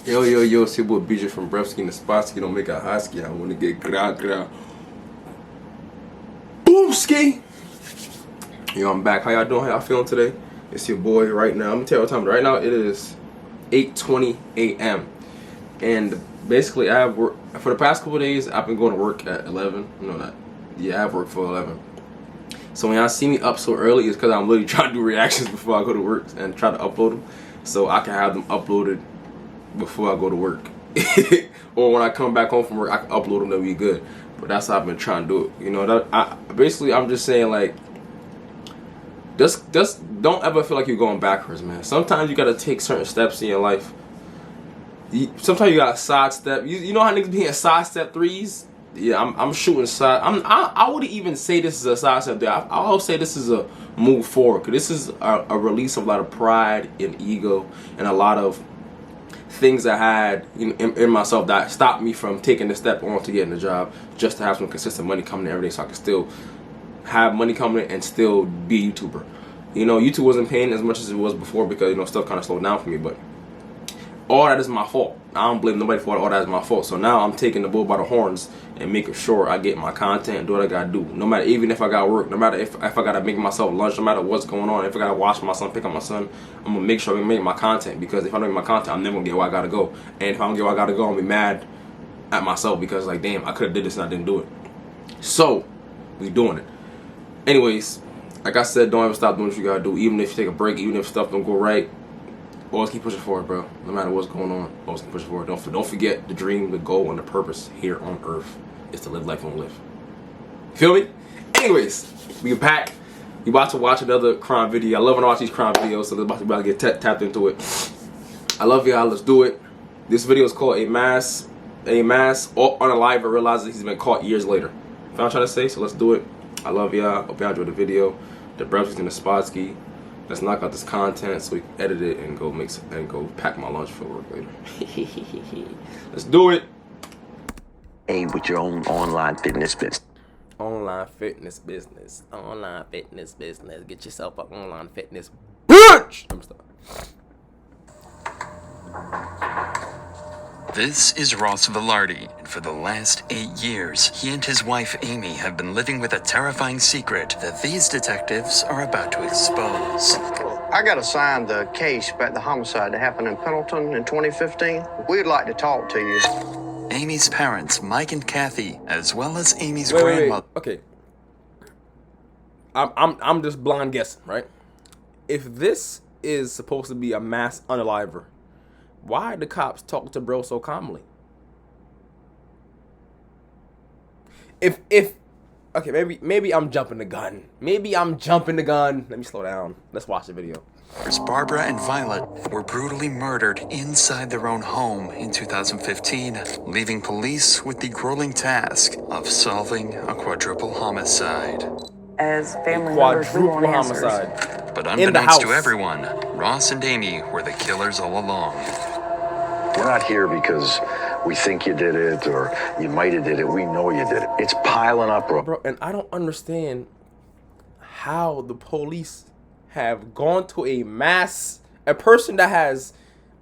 Yo, yo, yo, it's your boy Bjorn from Brevski and the Spotsky. Don't make a husky. I want to get gra. Boomski! Yo, I'm back. How y'all doing? How y'all feeling today? It's your boy right now. I'm going to tell you what time. Right now, it is 8:20 a.m. And basically, I have work. For the past couple of days, I've been going to work at 11. No, not. Yeah, I have work for 11. So when y'all see me up so early, it's because I'm literally trying to do reactions before I go to work and try to upload them. So I can have them uploaded before I go to work. Or when I come back home from work, I can upload them, they'll be good. But that's how I've been trying to do it. You know, I'm just saying, like, just don't ever feel like you're going backwards, man. Sometimes you gotta take certain steps in your life. Sometimes you gotta sidestep. You know how niggas be hitting sidestep threes? Yeah, I'm shooting side. I wouldn't even say this is a sidestep there. I'll say this is a move forward. Cause this is a release of a lot of pride and ego and a lot of things I had in myself that stopped me from taking the step on to getting the job, just to have some consistent money coming in every day, so I can still have money coming in and still be a YouTuber. You know, YouTube wasn't paying as much as it was before because stuff kind of slowed down for me, but all that is my fault. I don't blame nobody for it. All that is my fault. So now I'm taking the bull by the horns and making sure I get my content and do what I gotta do. No matter, even if I got work, no matter if I gotta make myself lunch, no matter what's going on, if I gotta watch my son, pick up my son, I'm gonna make sure I make my content, because if I don't make my content, I'm never gonna get where I gotta go. And if I don't get where I gotta go, I'm gonna be mad at myself because, like, damn, I could have did this and I didn't do it. So we doing it. Anyways, like I said, don't ever stop doing what you gotta do. Even if you take a break, even if stuff don't go right, always keep pushing forward, bro. No matter what's going on, always keep pushing forward. Don't forget the dream, the goal, and the purpose here on Earth is to live life on live. Feel me? Anyways, we back. We about to watch another crime video. I love when I watch these crime videos, so we're about to get tapped into it. I love y'all. Let's do it. This video is called A Mass Unaliver realizes he's been caught years later. You know what I'm trying to say? So let's do it. I love y'all. Hope y'all enjoyed the video. The Brevski's and the Spotsky. Let's knock out this content so we can edit it and go pack my lunch for work later. Let's do it. Hey, with your own online fitness business. Online fitness business. Online fitness business. Get yourself an online fitness bitch. I'm sorry. This is Ross Velarde, and for the last 8 years, he and his wife Amy have been living with a terrifying secret that these detectives are about to expose. I got assigned the case about the homicide that happened in Pendleton in 2015. We'd like to talk to you. Amy's parents, Mike and Kathy, as well as Amy's grandmother. Okay. I'm just blind guessing, right? If this is supposed to be a mass unaliver, why the cops talk to bro so calmly? Okay, maybe I'm jumping the gun. Let me slow down. Let's watch the video. Barbara and Violet were brutally murdered inside their own home in 2015, leaving police with the grueling task of solving a quadruple homicide. As family members, we want answers. But unbeknownst to everyone, Ross and Amy were the killers all along. We're not here because we think you did it or you might have did it. We know you did it. It's piling up, bro. And I don't understand how the police have gone to a person that has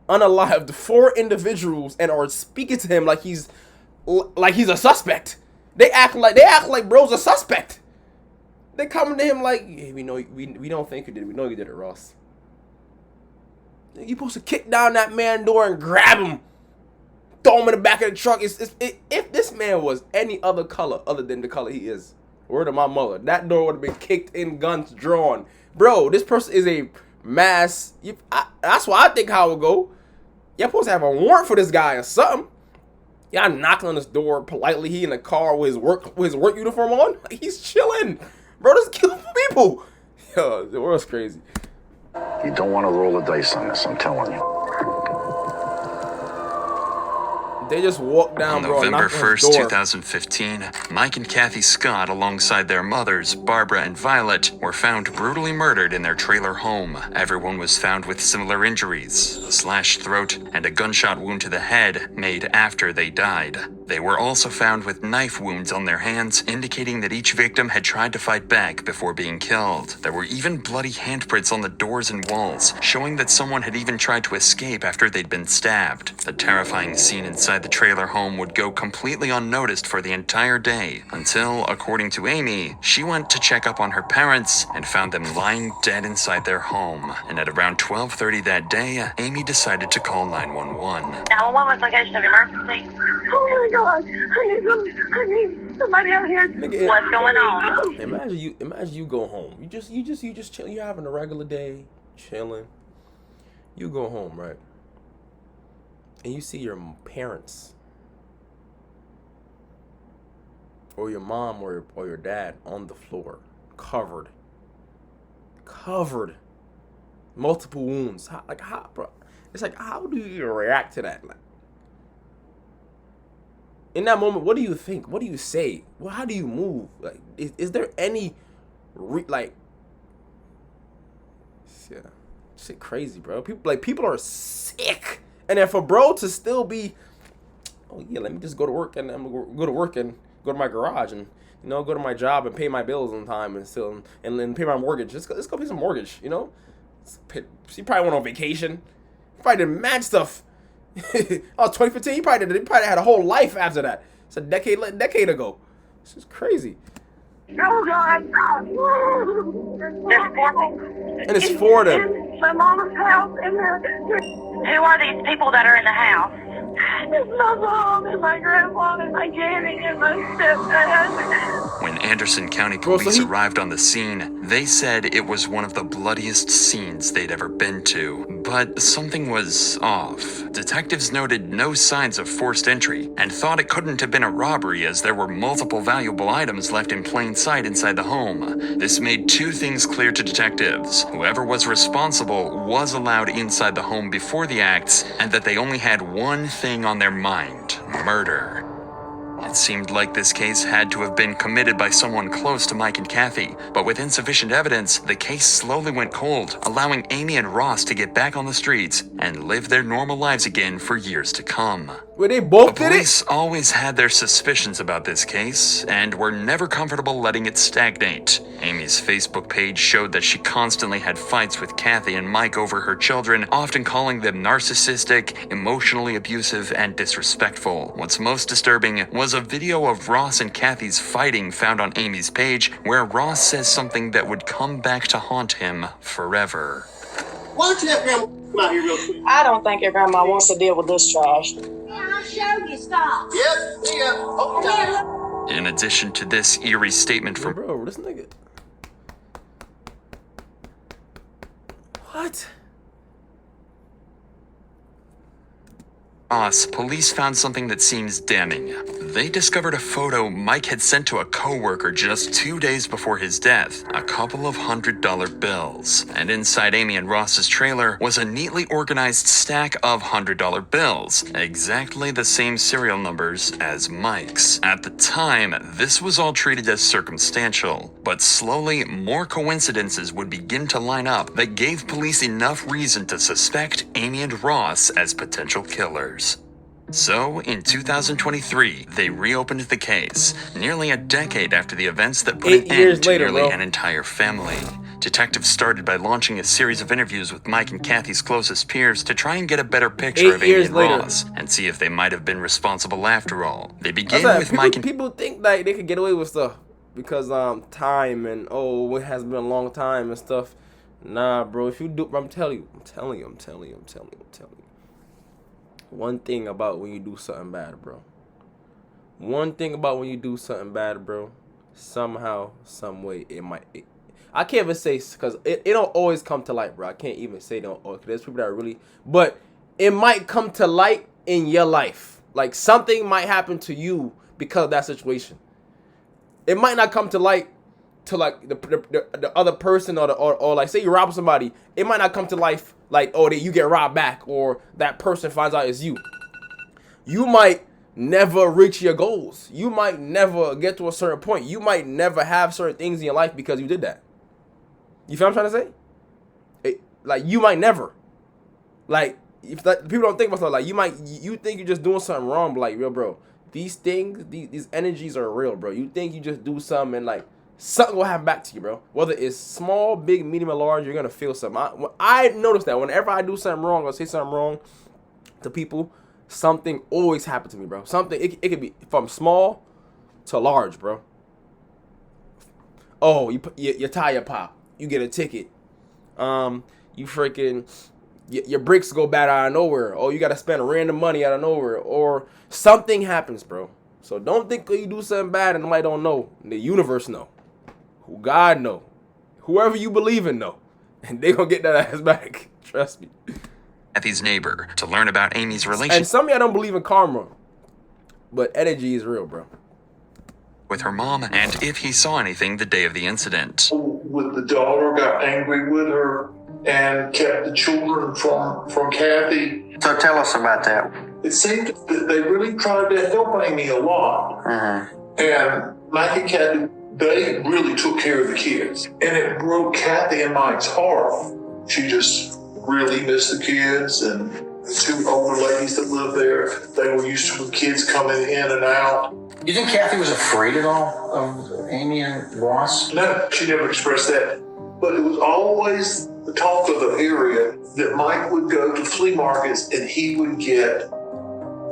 unalived 4 individuals and are speaking to him like he's a suspect. They act like bro's a suspect. They coming to him like, yeah, we don't think you did it. We know you did it, Ross. You supposed to kick down that man's door and grab him, throw him in the back of the truck. If this man was any other color other than the color he is, word of my mother, that door would have been kicked in, guns drawn. Bro, this person is a mass. That's why I think how it go. Y'all supposed to have a warrant for this guy or something. Y'all knocking on his door politely. He in the car with his work uniform on. Like, he's chilling. Bro, this killing people. Yo, the world's crazy. You don't want to roll the dice on this, I'm telling you. They just walked down, On bro. November Knocked on his 1st, door. 2015, Mike and Kathy Scott, alongside their mothers, Barbara and Violet, were found brutally murdered in their trailer home. Everyone was found with similar injuries, a slashed throat and a gunshot wound to the head made after they died. They were also found with knife wounds on their hands, indicating that each victim had tried to fight back before being killed. There were even bloody handprints on the doors and walls, showing that someone had even tried to escape after they'd been stabbed. The terrifying scene inside the trailer home would go completely unnoticed for the entire day, until, according to Amy, she went to check up on her parents and found them lying dead inside their home. And at around 12:30 that day, Amy decided to call 911. 911, what's location of emergency? Oh my God, I need somebody out here. Nigga, What's going on? Imagine you go home. You just chill. You're having a regular day, chilling. You go home, right? And you see your parents, or your mom, or your dad on the floor, covered, multiple wounds. How, bro? It's like, how do you react to that? Like, in that moment, what do you think? What do you say? Well, how do you move? Like, is there any, yeah, shit crazy, bro. People are sick, and then for bro to still be, oh yeah, let me just go to work and I'm gonna go to work and go to my garage and go to my job and pay my bills on time and still and pay my mortgage. Let's go pay some mortgage. She probably went on vacation. Probably did mad stuff. Oh, 2015. He probably had a whole life after that. It's a decade ago. This is crazy. Oh God! There's four people. And it's for them. In my mama's house. Who are these people that are in the house? It's my mom and my grandpa and my granny and my stepdad. When Anderson County Police arrived on the scene, they said it was one of the bloodiest scenes they'd ever been to. But something was off. Detectives noted no signs of forced entry and thought it couldn't have been a robbery, as there were multiple valuable items left in plain sight inside the home. This made two things clear to detectives. Whoever was responsible was allowed inside the home before the acts, and that they only had one thing on their mind: murder. It seemed like this case had to have been committed by someone close to Mike and Kathy, but with insufficient evidence, the case slowly went cold, allowing Amy and Ross to get back on the streets and live their normal lives again for years to come. Where they both The did police it? always had their suspicions about this case, and were never comfortable letting it stagnate. Amy's Facebook page showed that she constantly had fights with Kathy and Mike over her children, often calling them narcissistic, emotionally abusive, and disrespectful. What's most disturbing was a video of Ross and Kathy's fighting found on Amy's page, where Ross says something that would come back to haunt him forever. Why don't you have Grandma come out here real quick? I don't think your grandma wants to deal with this trash. I'll show you, stop. Yep, yeah. Oh, In addition to this eerie statement from Bro, this nigga. What? Ross, police found something that seems damning. They discovered a photo Mike had sent to a coworker just 2 days before his death, a couple of $100 bills. And inside Amy and Ross's trailer was a neatly organized stack of $100 bills, exactly the same serial numbers as Mike's. At the time, this was all treated as circumstantial, but slowly more coincidences would begin to line up that gave police enough reason to suspect Amy and Ross as potential killers. So, in 2023, they reopened the case, nearly a decade after the events that put 8 an years end to later, nearly bro. an entire family. Detectives started by launching a series of interviews with Mike and Kathy's closest peers to try and get a better picture 8 of Amy years and later. Ross, and see if they might have been responsible after all. They That's began like, with Mike and people think like they could get away with stuff because time and it has been a long time and stuff. Nah, bro. If you do, I'm telling you. One thing about when you do something bad, bro. Somehow, some way, it might. I can't even say because it don't always come to light, bro. I can't even say don't. Cause there's people that are really, but it might come to light in your life. Like something might happen to you because of that situation. It might not come to light to like the other person or like say you rob somebody. It might not come to life like you get robbed back or that person finds out it's you. You might never reach your goals. You might never get to a certain point. You might never have certain things in your life because you did that. You feel what I'm trying to say? Like, you might never. Like, if that, people don't think about stuff, like, you think you're just doing something wrong, but like, real bro, these things, these energies are real, bro. You think you just do something and like something will happen back to you, bro. Whether it's small, big, medium, or large, you're gonna feel something. I noticed that whenever I do something wrong or say something wrong to people, something always happens to me, bro. Something, it could be from small to large, bro. Oh, your tire pop, you get a ticket. You freaking, your brakes go bad out of nowhere. Oh, you gotta spend random money out of nowhere, or something happens, bro. So don't think you do something bad and nobody don't know. The universe know. Who God know. Whoever you believe in know. And they gonna get that ass back. Trust me. Kathy's neighbor to learn about Amy's relationship. And some of y'all don't believe in karma, but energy is real, bro. With her mom, and if he saw anything the day of the incident. With the daughter, got angry with her and kept the children from Kathy. So tell us about that. It seemed that they really tried to help Amy a lot. And Mike and Kathy, they really took care of the kids. And it broke Kathy and Mike's heart. She just really missed the kids, and the two older ladies that lived there, they were used to the kids coming in and out. You think Kathy was afraid at all of Amy and Ross? No, she never expressed that. But it was always the talk of the area that Mike would go to flea markets and he would get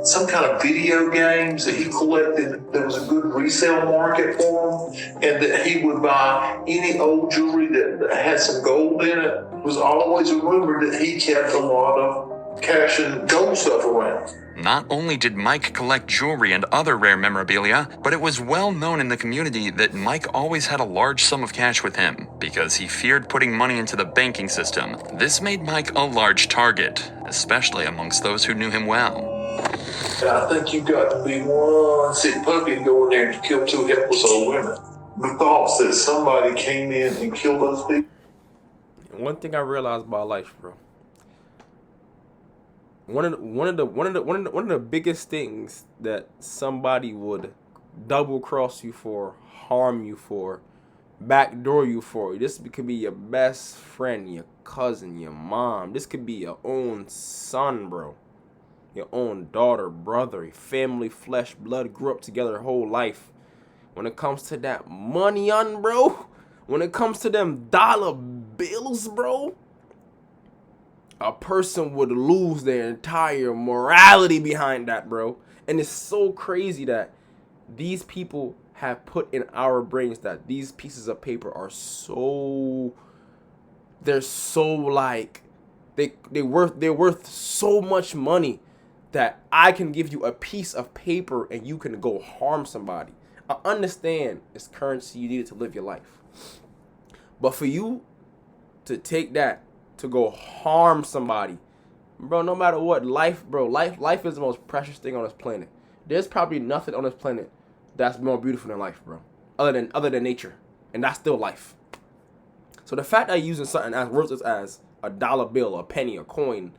some kind of video games that he collected. There was a good resale market for them, and that he would buy any old jewelry that had some gold in it. It was always a rumor that he kept a lot of cash and gold stuff around. Not only did Mike collect jewelry and other rare memorabilia, but it was well known in the community that Mike always had a large sum of cash with him because he feared putting money into the banking system. This made Mike a large target, especially amongst those who knew him well. I think you've got to be one sick puppy and go in there and kill two helpless old women. The thoughts that somebody came in and killed those people. One thing I realized about life, bro. One of the biggest things that somebody would double cross you for, harm you for, backdoor you for. This could be your best friend, your cousin, your mom. This could be your own son, bro. Your own daughter, brother, family, flesh, blood, grew up together their whole life. When it comes to that money on, bro, when it comes to them dollar bills, bro, a person would lose their entire morality behind that, bro. And it's so crazy that these people have put in our brains that these pieces of paper are so, they're so like, they're worth so much money that I can give you a piece of paper and you can go harm somebody. I understand it's currency, you need it to live your life. But for you to take that to go harm somebody, bro, no matter what, life is the most precious thing on this planet. There's probably nothing on this planet that's more beautiful than life, bro. Other than nature. And that's still life. So the fact that you're using something as worthless as a dollar bill, a penny, a coin,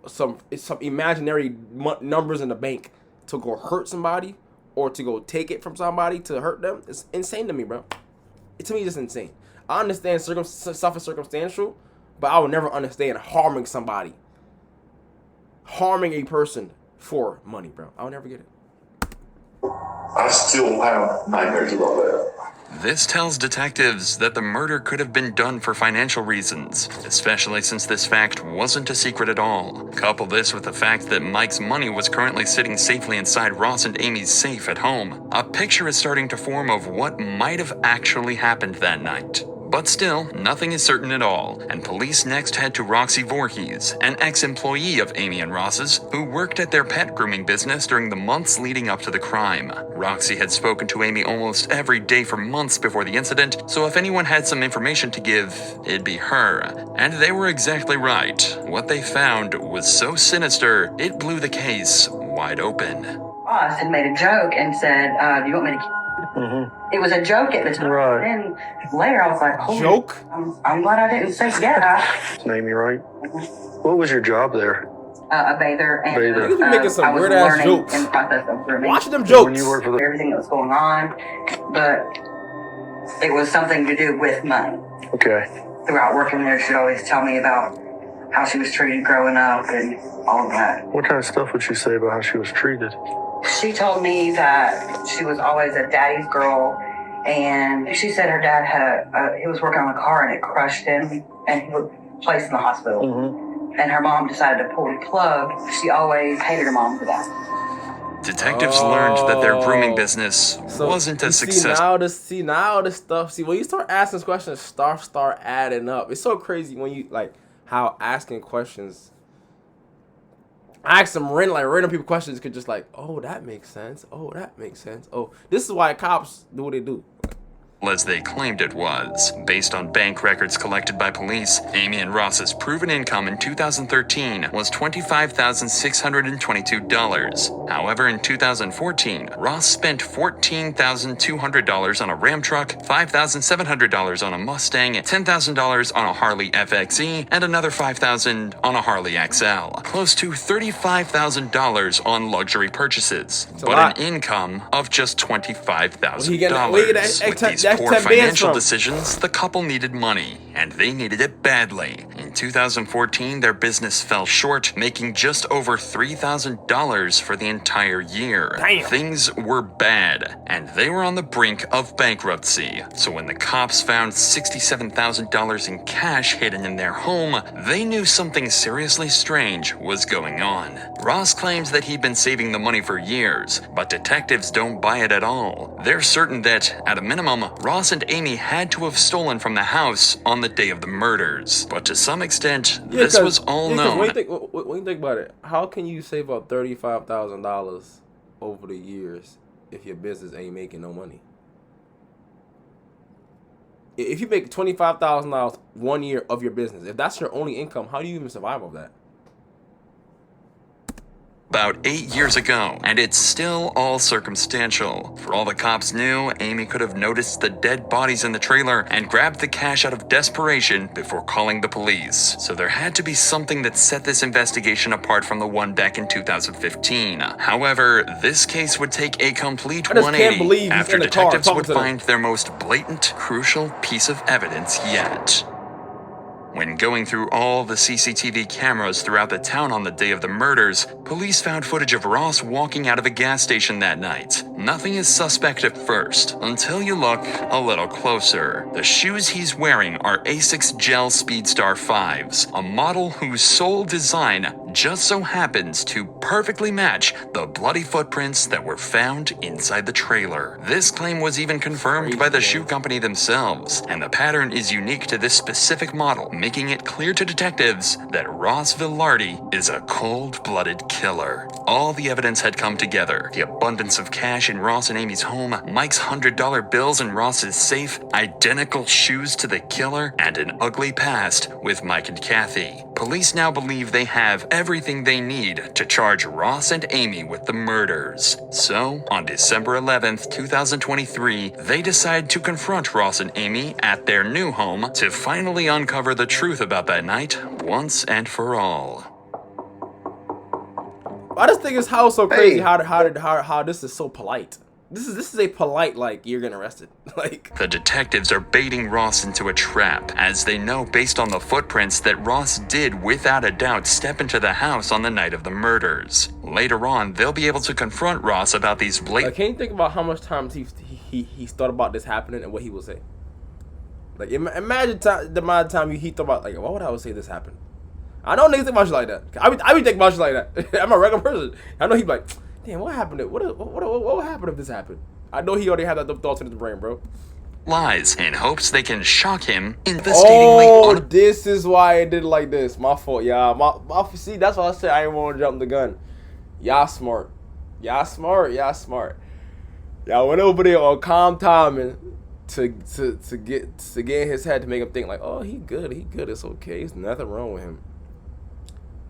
some imaginary numbers in the bank to go hurt somebody or to go take it from somebody to hurt them, it's insane to me, bro. To me, it's just insane. I understand stuff is circumstantial, but I would never understand harming somebody. Harming a person for money, bro. I would never get it. I still have nightmares about that. This tells detectives that the murder could have been done for financial reasons, especially since this fact wasn't a secret at all. Couple this with the fact that Mike's money was currently sitting safely inside Ross and Amy's safe at home. A picture is starting to form of what might have actually happened that night. But still, nothing is certain at all, and police next head to Roxy Voorhees, an ex-employee of Amy and Ross's, who worked at their pet grooming business during the months leading up to the crime. Roxy had spoken to Amy almost every day for months before the incident, so if anyone had some information to give, it'd be her. And they were exactly right. What they found was so sinister, it blew the case wide open. Ross had made a joke and said, do you want me to... It was a joke at the time. Right. Then later I was like, holy, joke? I'm glad I didn't say yeah. Amy, right? What was your job there? a bather, and Niggas be making some I was weird ass learning jokes. in the process of grooming. Watch them jokes. Everything that was going on, but it was something to do with money. Okay. Throughout working there, she'd always tell me about how she was treated growing up and all of that. What kind of stuff would she say about how she was treated? She told me that she was always a daddy's girl, and she said her dad had he was working on a car and it crushed him, and he was placed in the hospital. Mm-hmm. And her mom decided to pull the plug. She always hated her mom for that. Detectives learned that their grooming business wasn't as successful. Now this stuff. See, when you start asking questions, start adding up. It's so crazy when you like how asking questions. I ask some random people questions could just like, oh, that makes sense. Oh, that makes sense. Oh, this is why cops do what they do. As they claimed it was. Based on bank records collected by police, Amy and Ross's proven income in 2013 was $25,622. However, in 2014, Ross spent $14,200 on a Ram truck, $5,700 on a Mustang, $10,000 on a Harley FXE, and another $5,000 on a Harley XL. Close to $35,000 on luxury purchases, but an income of just $25,000. With these poor financial decisions, the couple needed money, and they needed it badly. In 2014, their business fell short, making just over $3,000 for the entire year. Damn. Things were bad, and they were on the brink of bankruptcy. So when the cops found $67,000 in cash hidden in their home, they knew something seriously strange was going on. Ross claims that he'd been saving the money for years, but detectives don't buy it at all. They're certain that, at a minimum, Ross and Amy had to have stolen from the house on the day of the murders. But to some extent, this was all known. When you think about it, how can you save up $35,000 over the years if your business ain't making no money? If you make $25,000 1 year of your business, if that's your only income, how do you even survive off that? About 8 years ago, and it's still all circumstantial. For all the cops knew, Amy could have noticed the dead bodies in the trailer and grabbed the cash out of desperation before calling the police. So there had to be something that set this investigation apart from the one back in 2015. However, this case would take a complete 180 after detectives would find their most blatant, crucial piece of evidence yet. When going through all the CCTV cameras throughout the town on the day of the murders, police found footage of Ross walking out of a gas station that night. Nothing is suspect at first, until you look a little closer. The shoes he's wearing are Asics Gel Speedstar 5s, a model whose sole design just so happens to perfectly match the bloody footprints that were found inside the trailer. This claim was even confirmed by the shoe company themselves, and the pattern is unique to this specific model, making it clear to detectives that Ross Villardi is a cold-blooded killer. All the evidence had come together. The abundance of cash in Ross and Amy's home, Mike's $100 bills in Ross's safe, identical shoes to the killer, and an ugly past with Mike and Kathy. Police now believe they have everything they need to charge Ross and Amy with the murders. So, on December 11th, 2023, they decide to confront Ross and Amy at their new home to finally uncover the truth about that night once and for all. I just think it's so crazy how this is so polite. This is a polite, like, you're getting arrested. Like, the detectives are baiting Ross into a trap, as they know based on the footprints that Ross did without a doubt step into the house on the night of the murders. Later on, they'll be able to confront Ross about these blatant... Can you think about how much times he thought about this happening and what he would say? Like, imagine the amount of time he thought about, like, why would I say this happened? I know niggas think about shit like that. I be thinking about shit like that. I'm a regular person. I know he be like, damn, what happened? What would happen if this happened? I know he already had that thoughts in his brain, bro. Lies in hopes they can shock him devastatingly. This is why I did it like this. My fault, y'all. See, that's why I said I didn't want to jump the gun. Y'all smart. Y'all went over there on calm timing to get in his head to make him think like, oh, he good, it's okay, there's nothing wrong with him.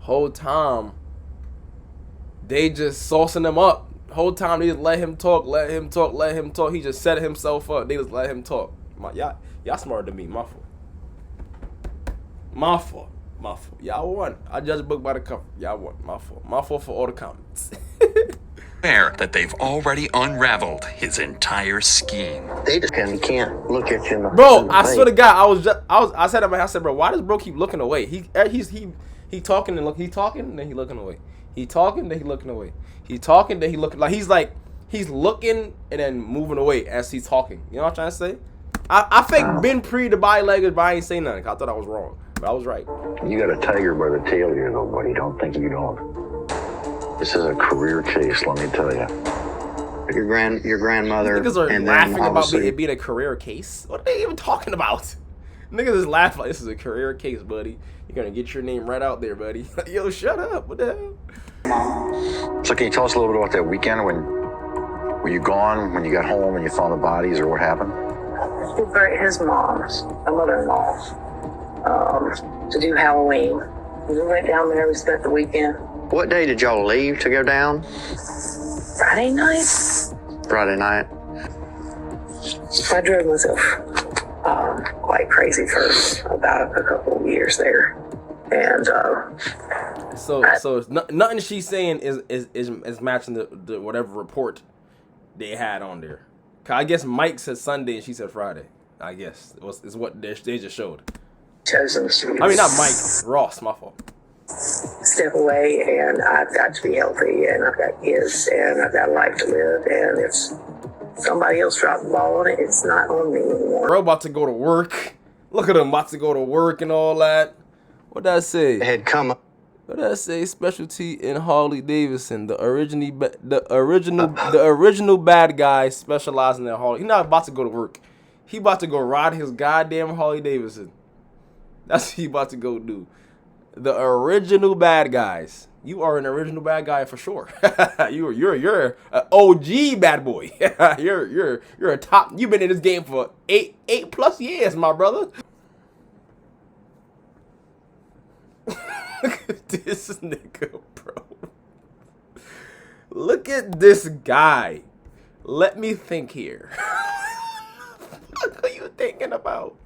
Whole time they just saucing him up. Whole time they just let him talk. He just set himself up. They just let him talk. Y'all smarter than me. My fault. My fault. Y'all won. I judge a book by the cover. Y'all won. My fault. My fault for all the comments. Aware that they've already unraveled his entire scheme. They just can't look at you in the Bro, in the I face. swear to God, I said at my house, I said, bro, why does bro keep looking away? He talking and he talking and then he looking away. He talking, then he looking away. He talking, then he looking he's looking and then moving away as he's talking. You know what I'm trying to say? I think been pre the body language, but I ain't saying nothing. I thought I was wrong, but I was right. You got a tiger by the tail here, though, buddy. Don't think you don't. This is a career chase, let me tell you. Your grandmother. Niggas are and laughing then about obviously- it being a career case. What are they even talking about? Niggas is laughing like this is a career case, buddy. You're gonna get your name right out there, buddy. Yo, shut up. What the hell? So can you tell us a little bit about that weekend when were you gone, when you got home and you found the bodies, or what happened? He brought his mom's, my mother-in-law, to do Halloween. We went down there, we spent the weekend. What day did y'all leave to go down? Friday night, Friday night. I drove myself quite crazy for about a couple of years there. And So it's nothing she's saying is matching the whatever report they had on there. 'Cause I guess Mike said Sunday and she said Friday. I guess is what they just showed. chosen I mean, not Mike, Ross. My fault. step away, and I've got to be healthy, and I've got kids, and I've got a life to live, and if somebody else dropped the ball on it, it's not on me anymore. Bro about to go to work. Look at him about to go to work and all that. What did I say? It had come up. What did I say? Specialty in Harley Davidson, the original bad guy specializing in Harley. He not about to go to work. He about to go ride his goddamn Harley Davidson. That's what he about to go do. The original bad guys. You are an original bad guy for sure. you're an OG bad boy. you're a top. You've been in this game for eight plus years, my brother. Look at this nigga, bro. Look at this guy. Let me think here. What are you thinking about?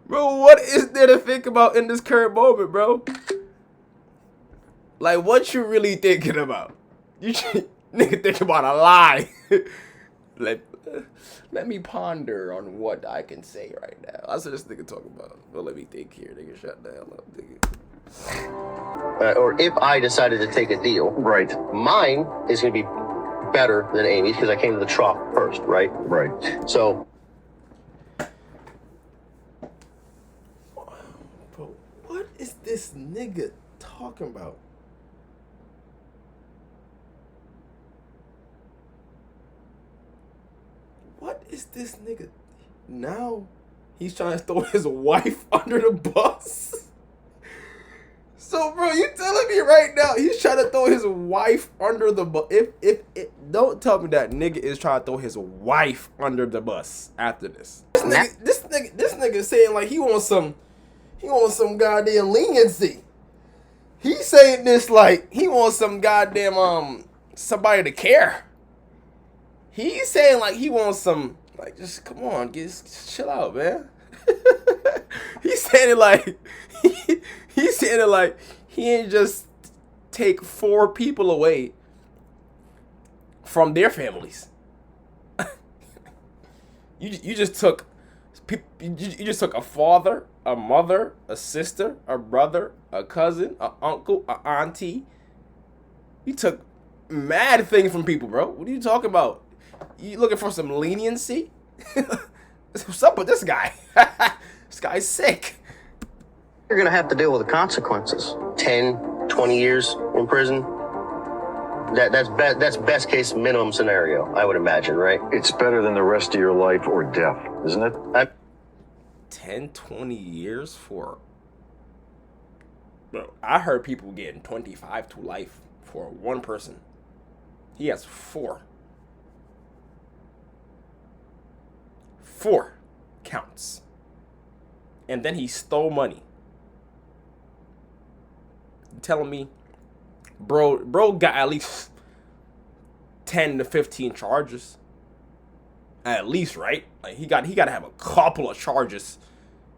Bro, what is there to think about in this current moment, bro? Like, what you really thinking about? You nigga think about a lie. Let me ponder on what I can say right now. That's what this nigga talking about. Well, let me think here, nigga. Shut down, nigga. Or if I decided to take a deal, right, mine is going to be better than Amy's because I came to the trough first, right? Right. So, bro, what is this nigga talking about? What is this nigga? Now he's trying to throw his wife under the bus. So, bro, you telling me right now he's trying to throw his wife under the bus? If don't tell me that nigga is trying to throw his wife under the bus after this. This nigga saying like he wants some goddamn leniency. He's saying this like he wants some goddamn somebody to care. He's saying like he wants some like just come on, just chill out, man. He's saying it like he's saying it like he ain't just take 4 people away from their families. you just took you just took a father, a mother, a sister, a brother, a cousin, a uncle, a auntie. You took mad things from people, bro. What are you talking about? You looking for some leniency? What's up with this guy? This guy's sick. you're going to have to deal with the consequences. 10, 20 years in prison. That's best case minimum scenario, I would imagine, right? It's better than the rest of your life or death, isn't it? 10, 20 years for... Bro, I heard people getting 25 to life for one person. He has 4. 4 counts. And then he stole money. You telling me, bro got at least 10 to 15 charges. At least, right? Like he got to have a couple of charges.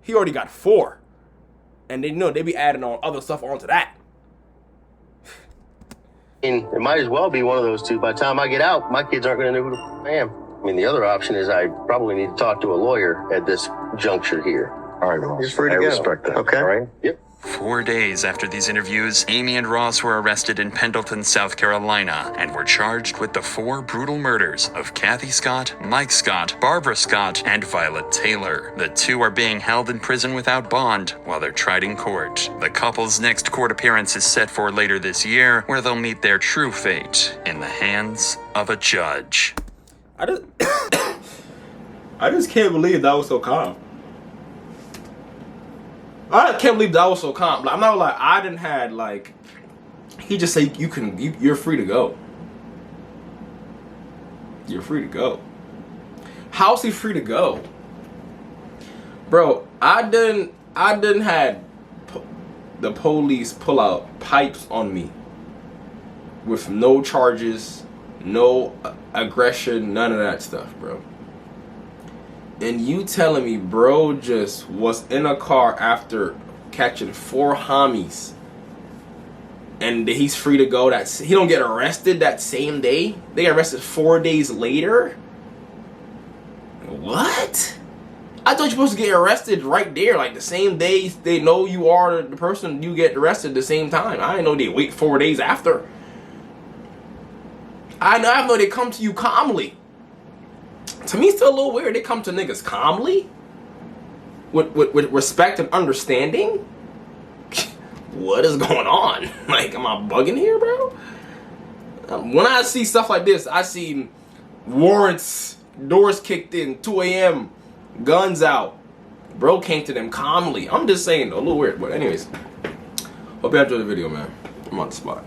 He already got 4. And they be adding on other stuff onto that. And it might as well be one of those two. By the time I get out, my kids aren't going to know who the f- I am. I mean, the other option is I probably need to talk to a lawyer at this juncture here. All right, Ross. You're free to I go. respect that. Okay. All right? Yep. 4 days after these interviews, Amy and Ross were arrested in Pendleton, South Carolina, and were charged with the 4 brutal murders of Kathy Scott, Mike Scott, Barbara Scott, and Violet Taylor. The 2 are being held in prison without bond while they're tried in court. The couple's next court appearance is set for later this year, where they'll meet their true fate in the hands of a judge. I just can't believe that was so calm. I can't believe that was so calm. Like, I'm not like I didn't had like. He just said you're free to go. You're free to go. How's he free to go, bro? I didn't had the police pull out pipes on me with no charges, no aggression, none of that stuff, bro. And you telling me bro just was in a car after catching 4 homies and he's free to go? He don't get arrested that same day? They get arrested 4 days later? What? I thought you're supposed to get arrested right there, like the same day they know you are the person, you get arrested the same time. I didn't know they wait 4 days after. I know they come to you calmly. To me, it's still a little weird. They come to niggas calmly, with respect and understanding. What is going on? Like, am I bugging here, bro? When I see stuff like this, I see warrants, doors kicked in, 2 a.m., guns out. Bro came to them calmly. I'm just saying, though, a little weird. But anyways, hope you enjoyed the video, man. I'm on the spot.